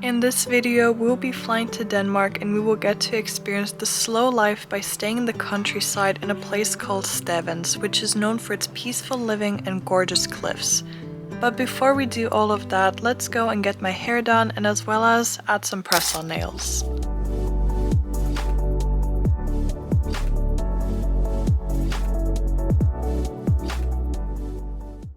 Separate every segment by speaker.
Speaker 1: In this video, we'll be flying to Denmark and we will get to experience the slow life by staying in the countryside in a place called Stevns, which is known for its peaceful living and gorgeous cliffs. But before we do all of that, let's go and get my hair done and as well as add some press-on nails.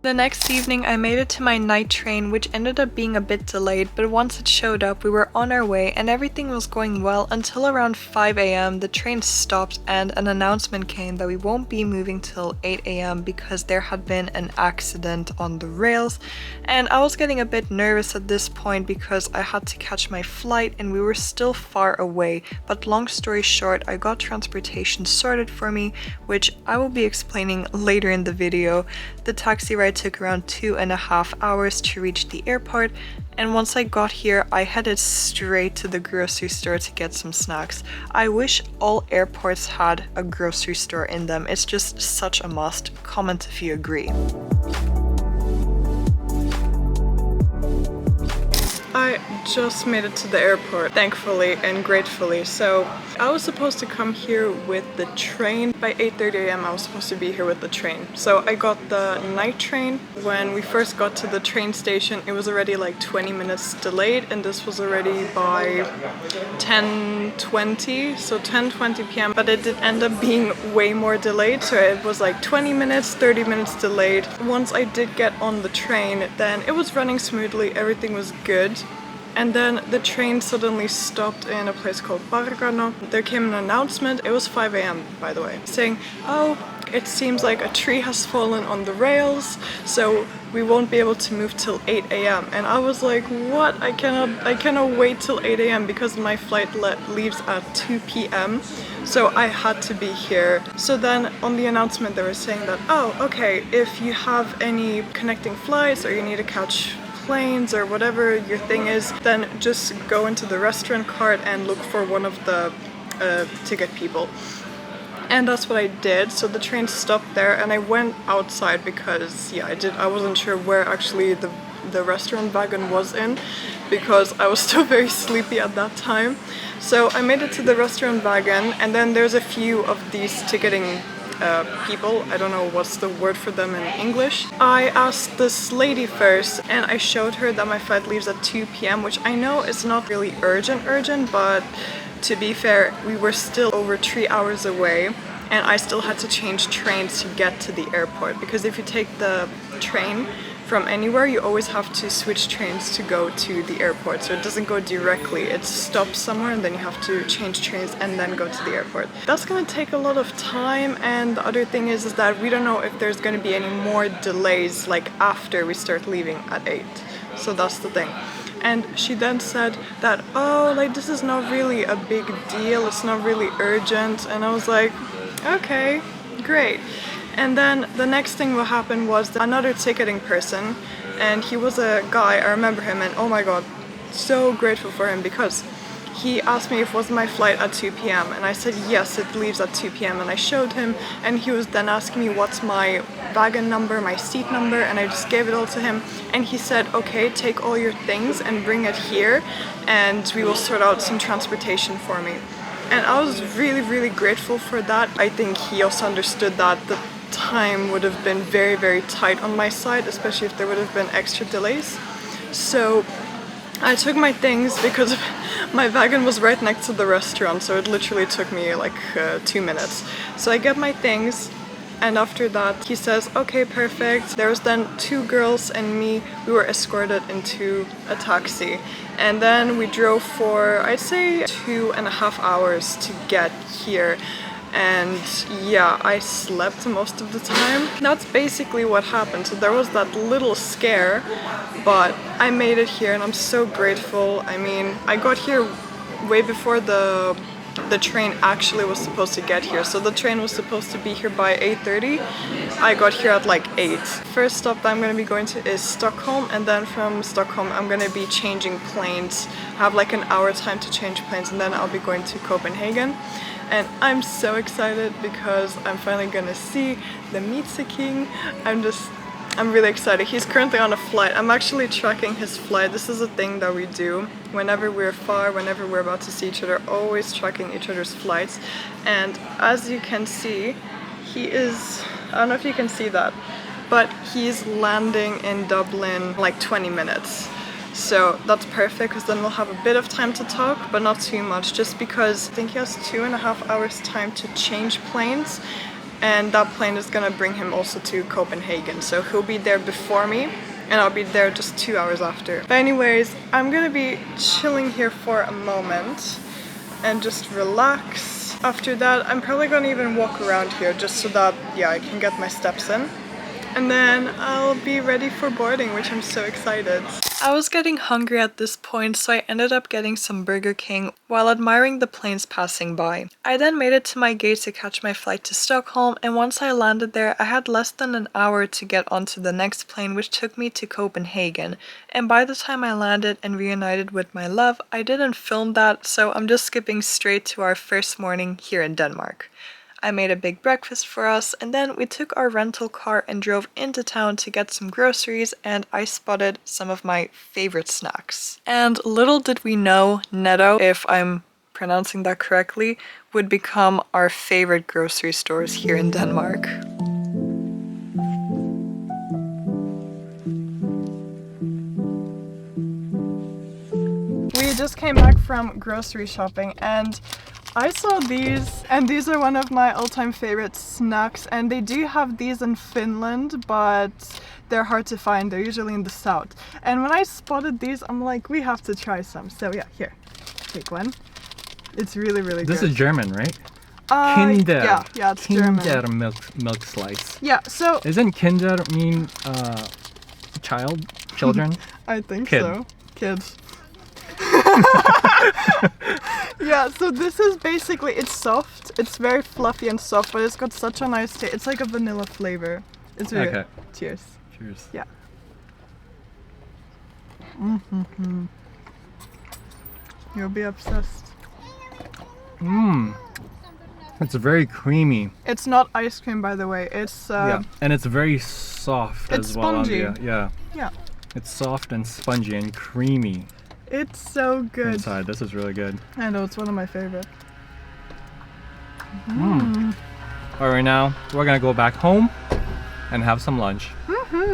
Speaker 1: The next evening I made it to my night train, which ended up being a bit delayed, but once it showed up we were on our way and everything was going well until around 5 AM the train stopped and an announcement came that we won't be moving till 8 AM because there had been an accident on the rails, and I was getting a bit nervous at this point because I had to catch my flight and we were still far away. But long story short, I got transportation sorted for me, which I will be explaining later in the video. The taxi ride took around 2.5 hours to reach the airport, and once I got here I headed straight to the grocery store to get some snacks. I wish all airports had a grocery store in them. It's just such a must. Comment if you agree. I just made it to the airport, thankfully and gratefully. So I was supposed to come here with the train. By 8:30 AM I was supposed to be here with the train. So I got the night train. When we first got to the train station, it was already like 20 minutes delayed, and this was already by 10:20, so 10:20 PM. But it did end up being way more delayed, so it was like 20 minutes, 30 minutes delayed. Once I did get on the train, then it was running smoothly, everything was good. And then the train suddenly stopped in a place called Pargano. There came an announcement, it was 5 AM by the way, saying, oh, it seems like a tree has fallen on the rails, so we won't be able to move till 8 AM. And I was like, what? I cannot wait till 8 AM because my flight leaves at 2 PM. So I had to be here. So then on the announcement they were saying that, oh, okay, if you have any connecting flights or you need to catch planes or whatever your thing is, then just go into the restaurant cart and look for one of the ticket people. And that's what I did. So the train stopped there and I went outside because I wasn't sure where actually the restaurant wagon was in because I was still very sleepy at that time. So I made it to the restaurant wagon, and then there's a few of these ticketing people. I don't know what's the word for them in English. I asked this lady first and I showed her that my flight leaves at 2 PM, which I know is not really urgent, but to be fair, we were still over 3 hours away and I still had to change trains to get to the airport, because if you take the train from anywhere, you always have to switch trains to go to the airport, so it doesn't go directly, it stops somewhere and then you have to change trains and then go to the airport. That's gonna take a lot of time, and the other thing is that we don't know if there's gonna be any more delays like after we start leaving at 8, so that's the thing. And she then said that, oh, like this is not really a big deal, it's not really urgent, and I was like, okay, great. And then the next thing what happened was another ticketing person, and he was a guy, I remember him, and oh my god, so grateful for him because he asked me if was my flight at 2 PM and I said yes, it leaves at 2 PM, and I showed him, and he was then asking me what's my wagon number, my seat number, and I just gave it all to him, and he said, okay, take all your things and bring it here and we will sort out some transportation for me. And I was really, really grateful for that. I think he also understood that the time would have been very, very tight on my side, especially if there would have been extra delays. So I took my things because my wagon was right next to the restaurant, so it literally took me like 2 minutes. So I get my things, and after that he says, okay, perfect. There was then 2 girls and me, we were escorted into a taxi, and then we drove for, I'd say, 2.5 hours to get here. And yeah, I slept most of the time. That's basically what happened. So there was that little scare, but I made it here and I'm so grateful. I mean, I got here way before the train actually was supposed to get here. So the train was supposed to be here by 8:30. I got here at like 8. First stop that I'm going to be going to is Stockholm, and then from Stockholm I'm going to be changing planes. I have like an hour time to change planes, and then I'll be going to Copenhagen. And I'm so excited because I'm finally gonna see the King. I'm really excited. He's currently on a flight. I'm actually tracking his flight. This is a thing that we do whenever we're far, whenever we're about to see each other, always tracking each other's flights. And as you can see, he is, I don't know if you can see that, but he's landing in Dublin like 20 minutes. So that's perfect because then we'll have a bit of time to talk, but not too much, just because I think he has 2.5 hours time to change planes, and that plane is gonna bring him also to Copenhagen. So he'll be there before me and I'll be there just 2 hours after. But anyways, I'm gonna be chilling here for a moment and just relax. After that, I'm probably gonna even walk around here just so that, yeah, I can get my steps in. And then I'll be ready for boarding, which I'm so excited. I was getting hungry at this point, so I ended up getting some Burger King while admiring the planes passing by. I then made it to my gate to catch my flight to Stockholm, and once I landed there, I had less than an hour to get onto the next plane, which took me to Copenhagen. And by the time I landed and reunited with my love, I didn't film that, so I'm just skipping straight to our first morning here in Denmark. I made a big breakfast for us, and then we took our rental car and drove into town to get some groceries, and I spotted some of my favorite snacks. And little did we know, Netto, if I'm pronouncing that correctly, would become our favorite grocery stores here in Denmark. We just came back from grocery shopping and I saw these, and these are one of my all-time favorite snacks, and they do have these in Finland, but they're hard to find. They're usually in the south. And when I spotted these, I'm like, we have to try some. So yeah, here, take one. It's really, really good.
Speaker 2: This is German, right?
Speaker 1: Kinder. Yeah, it's German.
Speaker 2: Kinder milk slice.
Speaker 1: Yeah, so...
Speaker 2: Isn't Kinder mean children?
Speaker 1: I think
Speaker 2: Kid.
Speaker 1: so. Kids. Yeah, so this is basically, it's soft, it's very fluffy and soft, but it's got such a nice taste. It's like a vanilla flavor. It's really good. Cheers.
Speaker 2: Cheers.
Speaker 1: Yeah. You'll be obsessed.
Speaker 2: It's very creamy.
Speaker 1: It's not ice cream, by the way. It's
Speaker 2: yeah, and it's very soft
Speaker 1: it's
Speaker 2: as well.
Speaker 1: spongy.
Speaker 2: Yeah.
Speaker 1: Yeah.
Speaker 2: It's soft and spongy and creamy.
Speaker 1: It's so good.
Speaker 2: Inside, this is really good.
Speaker 1: I know, it's one of my favorite.
Speaker 2: Alright, now we're gonna go back home and have some lunch.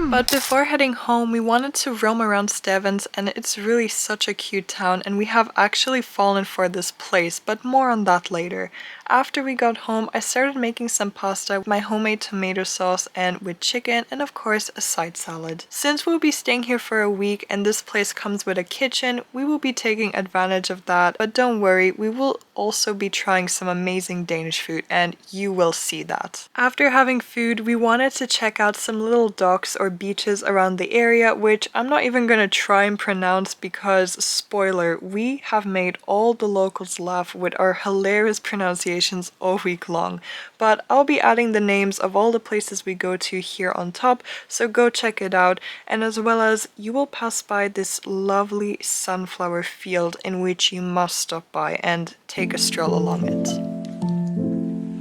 Speaker 1: But before heading home, we wanted to roam around Stevns, and it's really such a cute town, and we have actually fallen for this place, but more on that later. After we got home, I started making some pasta with my homemade tomato sauce and with chicken, and of course a side salad. Since we'll be staying here for a week and this place comes with a kitchen, we will be taking advantage of that, but don't worry, we will also be trying some amazing Danish food, and you will see that. After having food, we wanted to check out some little docks or beaches around the area, which I'm not even gonna try and pronounce because, spoiler, we have made all the locals laugh with our hilarious pronunciations all week long. But I'll be adding the names of all the places we go to here on top, so go check it out, and as well as you will pass by this lovely sunflower field in which you must stop by and take a stroll along it.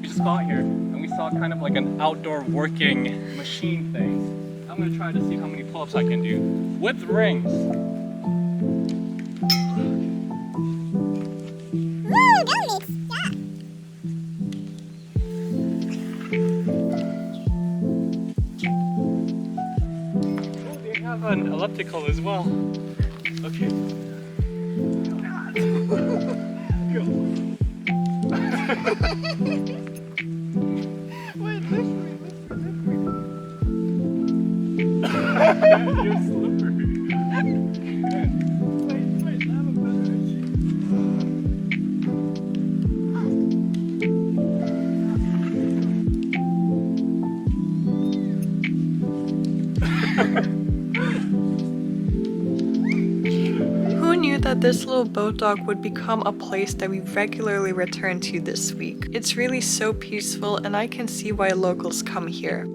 Speaker 2: We just got here and we saw kind of like an outdoor working machine thing. I'm gonna try to see how many pull-ups I can do with rings.
Speaker 3: Ooh, that makes that.
Speaker 2: Oh, they have an elliptical as well. Okay. Go.
Speaker 1: Wait, lift me.
Speaker 2: You're slippery.
Speaker 1: Wait, I have a better Who knew that this little boat dock would become a place that we regularly return to this week? It's really so peaceful, and I can see why locals come here.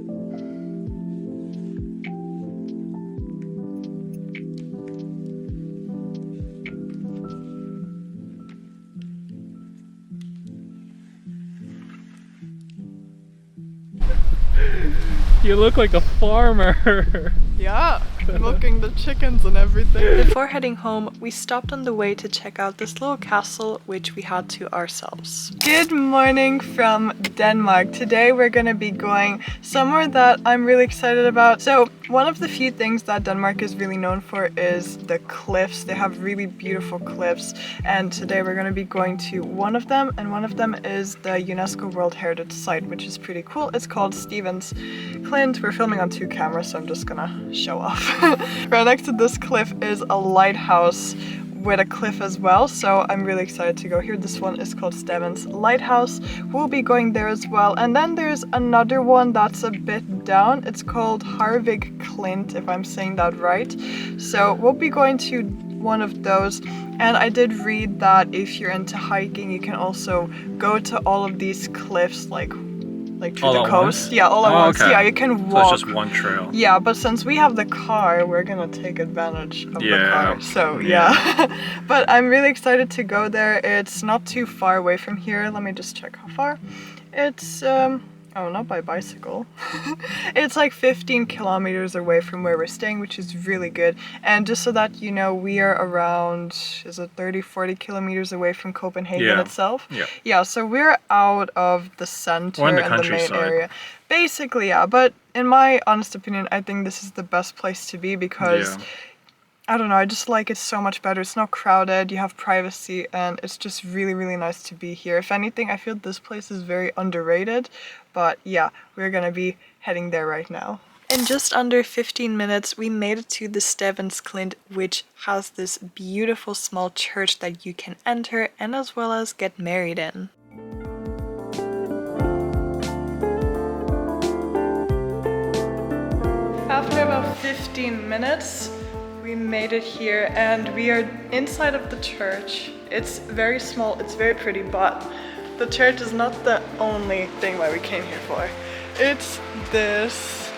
Speaker 2: You look like a farmer.
Speaker 1: Yeah, milking the chickens and everything. Before heading home, we stopped on the way to check out this little castle, which we had to ourselves. Good morning from Denmark. Today we're gonna be going somewhere that I'm really excited about. So one of the few things that Denmark is really known for is the cliffs. They have really beautiful cliffs, and today we're gonna be going to one of them, and one of them is the UNESCO World Heritage site, which is pretty cool. It's called Stevns Klint. We're filming on 2 cameras, so I'm just gonna show off. Right next to this cliff is a lighthouse with a cliff as well, so I'm really excited to go here. This one is called Stevns Lighthouse. We'll be going there as well. And then there's another one that's a bit down. It's called Stevns Klint, if I'm saying that right. So we'll be going to one of those. And I did read that if you're into hiking, you can also go to all of these cliffs like to the coast. Yeah, all at once. Okay. Yeah, you can walk.
Speaker 2: So it's just one trail.
Speaker 1: Yeah, but since we have the car, we're gonna take advantage of the car. So yeah. But I'm really excited to go there. It's not too far away from here. Let me just check how far. It's oh, not by bicycle. It's like 15 kilometers away from where we're staying, which is really good. And just so that you know, we are around, is it 30-40 kilometers away from Copenhagen itself? Yeah. Yeah, so we're out of the center and the main area. Basically, yeah, but in my honest opinion, I think this is the best place to be because I don't know, I just like it so much better. It's not crowded, you have privacy, and it's just really, really nice to be here. If anything, I feel this place is very underrated, but yeah, we're gonna be heading there right now. In just under 15 minutes, we made it to the Stevns Klint, which has this beautiful small church that you can enter and as well as get married in. After about 15 minutes, we made it here and we are inside of the church. It's very small, it's very pretty, but the church is not the only thing why we came here for. It's this.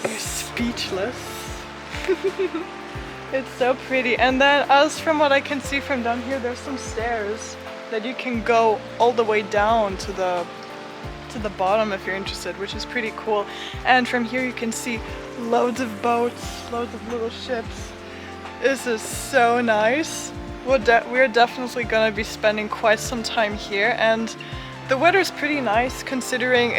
Speaker 1: You're speechless. It's so pretty. And then as from what I can see from down here, there's some stairs that you can go all the way down to the bottom if you're interested, which is pretty cool. And from here you can see loads of boats, loads of little ships. This is so nice. We're definitely gonna be spending quite some time here, and the weather is pretty nice considering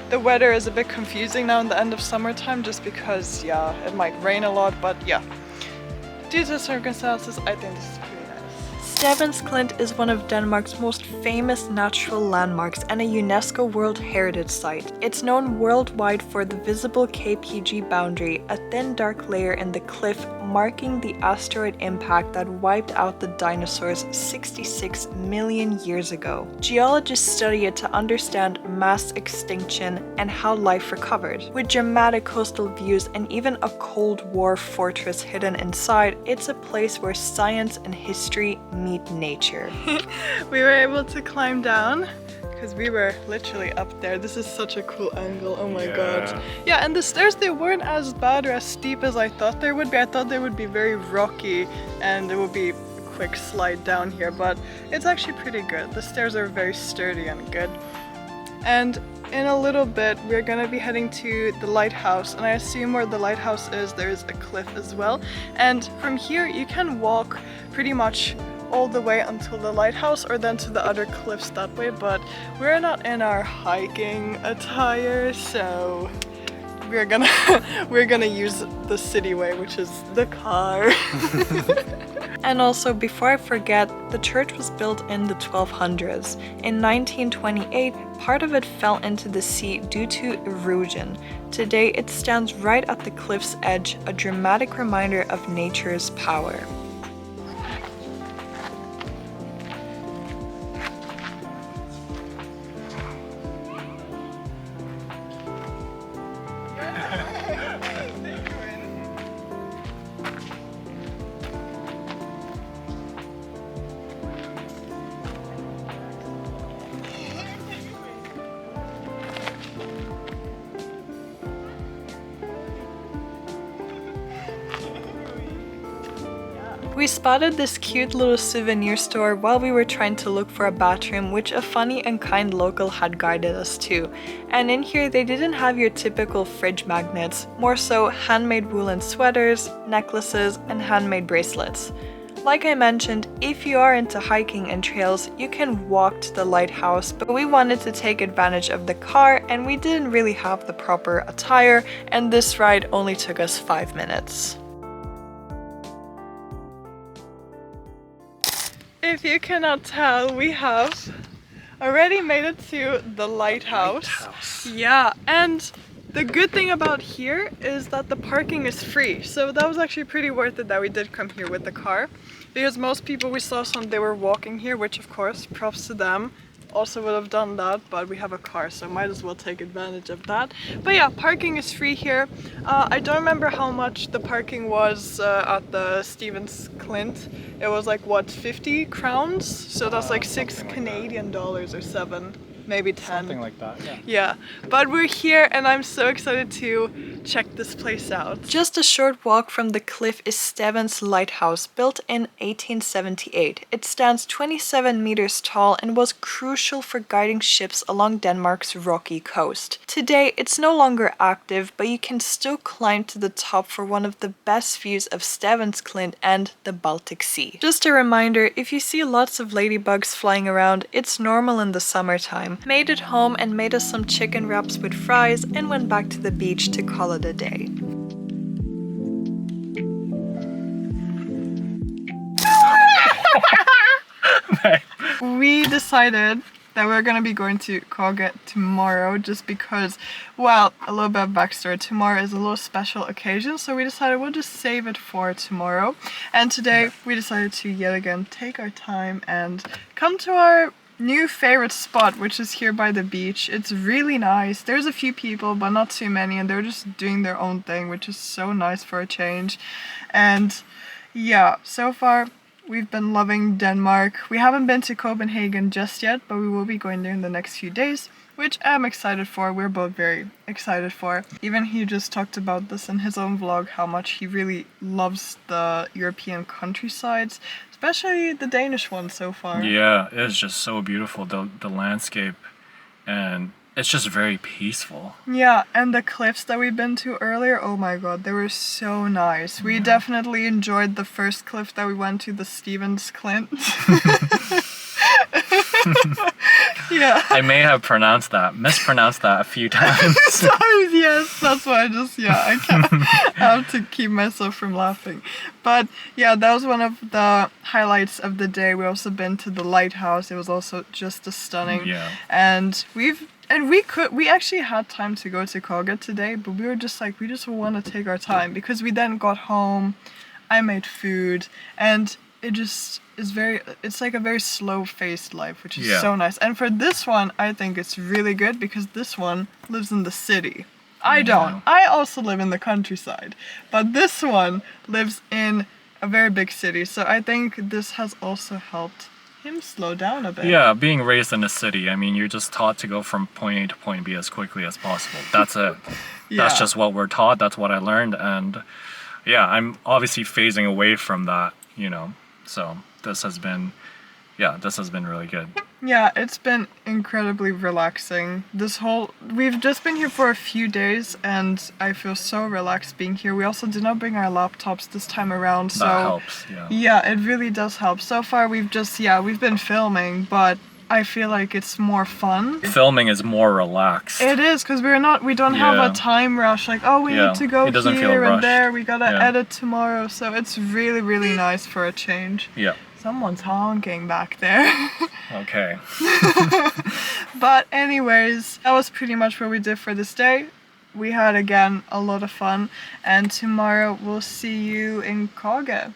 Speaker 1: the weather is a bit confusing now in the end of summertime just because it might rain a lot, but due to the circumstances I think this is pretty nice. Stevns Klint is one of Denmark's most famous natural landmarks and a UNESCO World Heritage Site. It's known worldwide for the visible KPG boundary, a thin dark layer in the cliff marking the asteroid impact that wiped out the dinosaurs 66 million years ago. Geologists study it to understand mass extinction and how life recovered. With dramatic coastal views and even a Cold War fortress hidden inside, it's a place where science and history meet nature. We were able to climb down because we were literally up there. This is such a cool angle, oh my god. Yeah, and the stairs, they weren't as bad or as steep as I thought they would be. I thought they would be very rocky and it would be a quick slide down here, but it's actually pretty good. The stairs are very sturdy and good. And in a little bit, we're gonna be heading to the lighthouse, and I assume where the lighthouse is, there is a cliff as well. And from here, you can walk pretty much all the way until the lighthouse or then to the other cliffs that way, but we're not in our hiking attire, so we're gonna use the city way, which is the car. And also, before I forget, the church was built in the 1200s. In 1928, part of it fell into the sea due to erosion. Today, it stands right at the cliff's edge, a dramatic reminder of nature's power. We spotted this cute little souvenir store while we were trying to look for a bathroom, which a funny and kind local had guided us to. And in here they didn't have your typical fridge magnets, more so handmade woolen sweaters, necklaces, and handmade bracelets. Like I mentioned, if you are into hiking and trails, you can walk to the lighthouse, but we wanted to take advantage of the car and we didn't really have the proper attire, and this ride only took us 5 minutes. If you cannot tell, we have already made it to the lighthouse. Yeah, and the good thing about here is that the parking is free. So that was actually pretty worth it that we did come here with the car. Because most people we saw they were walking here, which of course, props to them. Also would have done that, but we have a car, so might as well take advantage of that. But yeah, parking is free here. I don't remember how much the parking was at the Stevns Klint. It was like, what, 50 crowns? So that's like 6 Canadian dollars or 7, maybe 10.
Speaker 2: Something like that, yeah.
Speaker 1: Yeah, but we're here and I'm so excited to check this place out. Just a short walk from the cliff is Stevns Lighthouse, built in 1878. It stands 27 meters tall and was crucial for guiding ships along Denmark's rocky coast. Today, it's no longer active, but you can still climb to the top for one of the best views of Stevns Klint and the Baltic Sea. Just a reminder, if you see lots of ladybugs flying around, it's normal in the summertime. Made it home and made us some chicken wraps with fries and went back to the beach to call it a day. We decided that we're gonna be going to Copenhagen tomorrow just because, well, a little bit of backstory. Tomorrow is a little special occasion, so we decided we'll just save it for tomorrow. And today we decided to yet again take our time and come to our new favorite spot, which is here by the beach. It's really nice. There's a few people, but not too many, and they're just doing their own thing, which is so nice for a change. And yeah, so far we've been loving Denmark. We haven't been to Copenhagen just yet, but we will be going there in the next few days, which I'm excited for. We're both very excited for. Even he just talked about this in his own vlog, how much he really loves the European countrysides, especially the Danish one so far.
Speaker 2: Yeah, it's just so beautiful, the landscape, and it's just very peaceful.
Speaker 1: Yeah, and the cliffs that we've been to earlier, oh my god, they were so nice. We definitely enjoyed the first cliff that we went to, the Stevns Klint. Yeah.
Speaker 2: I may have mispronounced that a few times.
Speaker 1: Sometimes, yes, that's why I can't, I have to keep myself from laughing. But yeah, that was one of the highlights of the day. We also been to the lighthouse. It was also just a stunning.
Speaker 2: Yeah.
Speaker 1: And we actually had time to go to Copenhagen today, but we were just like, we just want to take our time because we then got home, I made food, and it just is it's like a very slow-paced life, which is so nice. And for this one, I think it's really good because this one lives in the city. I don't. I also live in the countryside, but this one lives in a very big city. So I think this has also helped him slow down a bit.
Speaker 2: Yeah, being raised in a city, I mean, you're just taught to go from point A to point B as quickly as possible. That's it. That's just what we're taught. That's what I learned. And yeah, I'm obviously phasing away from that, you know. So this has been really good.
Speaker 1: Yeah, it's been incredibly relaxing. We've just been here for a few days and I feel so relaxed being here. We also did not bring our laptops this time around, so
Speaker 2: that helps, yeah.
Speaker 1: Yeah, it really does help. So far we've been filming, but I feel like it's more fun.
Speaker 2: Filming is more relaxed.
Speaker 1: It is, because we don't have a time rush, like, oh, we need to go here and there, we gotta edit tomorrow, so it's really, really nice for a change.
Speaker 2: Yeah.
Speaker 1: Someone's honking back there.
Speaker 2: Okay.
Speaker 1: But anyways, that was pretty much what we did for this day. We had, again, a lot of fun, and tomorrow we'll see you in Copenhagen.